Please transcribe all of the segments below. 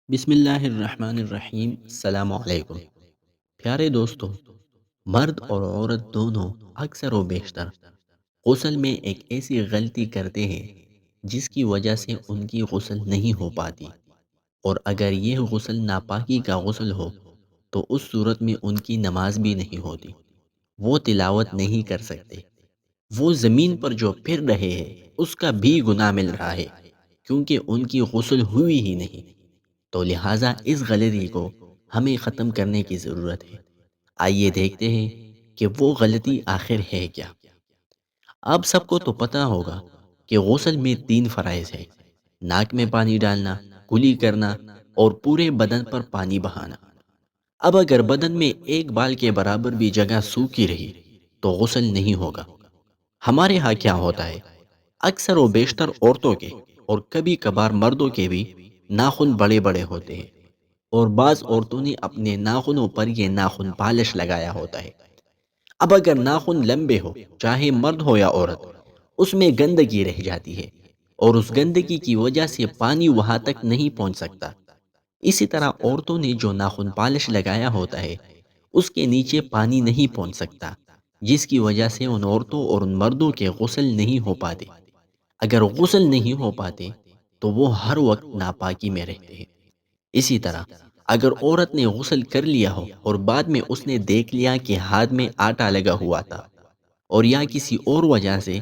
بسم اللہ الرحمن الرحیم، السلام علیکم پیارے دوستو۔ مرد اور عورت دونوں اکثر و بیشتر غسل میں ایک ایسی غلطی کرتے ہیں جس کی وجہ سے ان کی غسل نہیں ہو پاتی، اور اگر یہ غسل ناپاکی کا غسل ہو تو اس صورت میں ان کی نماز بھی نہیں ہوتی، وہ تلاوت نہیں کر سکتے، وہ زمین پر جو پھر رہے ہیں اس کا بھی گناہ مل رہا ہے کیونکہ ان کی غسل ہوئی ہی نہیں۔ تو لہٰذا اس غلطی کو ہمیں ختم کرنے کی ضرورت ہے۔ آئیے دیکھتے ہیں کہ وہ غلطی آخر ہے کیا۔ آپ سب کو تو پتہ ہوگا کہ غسل میں 3 فرائض ہیں: ناک میں پانی ڈالنا، کلی کرنا، اور پورے بدن پر پانی بہانا۔ اب اگر بدن میں ایک بال کے برابر بھی جگہ سوکھی رہی تو غسل نہیں ہوگا۔ ہمارے ہاں کیا ہوتا ہے، اکثر و بیشتر عورتوں کے اور کبھی کبھار مردوں کے بھی ناخن بڑے بڑے ہوتے ہیں، اور بعض عورتوں نے اپنے ناخنوں پر یہ ناخن پالش لگایا ہوتا ہے۔ اب اگر ناخن لمبے ہو، چاہے مرد ہو یا عورت، اس میں گندگی رہ جاتی ہے، اور اس گندگی کی وجہ سے پانی وہاں تک نہیں پہنچ سکتا۔ اسی طرح عورتوں نے جو ناخن پالش لگایا ہوتا ہے اس کے نیچے پانی نہیں پہنچ سکتا، جس کی وجہ سے ان عورتوں اور ان مردوں کے غسل نہیں ہو پاتے۔ اگر غسل نہیں ہو پاتے تو وہ ہر وقت ناپاکی میں رہتے ہیں۔ اسی طرح اگر عورت نے غسل کر لیا ہو اور بعد میں اس نے دیکھ لیا کہ ہاتھ میں آٹا لگا ہوا تھا، اور یا کسی اور وجہ سے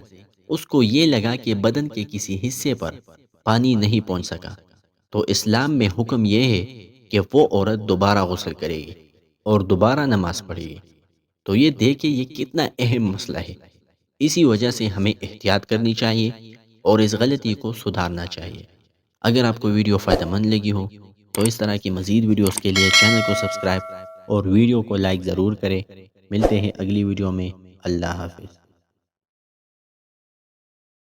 اس کو یہ لگا کہ بدن کے کسی حصے پر پانی نہیں پہنچ سکا، تو اسلام میں حکم یہ ہے کہ وہ عورت دوبارہ غسل کرے گی اور دوبارہ نماز پڑھے گی۔ تو یہ دیکھیں یہ کتنا اہم مسئلہ ہے۔ اسی وجہ سے ہمیں احتیاط کرنی چاہیے اور اس غلطی کو سدھارنا چاہیے۔ اگر آپ کو ویڈیو فائدہ مند لگی ہو تو اس طرح کی مزید ویڈیوز کے لیے چینل کو سبسکرائب اور ویڈیو کو لائک ضرور کریں۔ ملتے ہیں اگلی ویڈیو میں۔ اللہ حافظ۔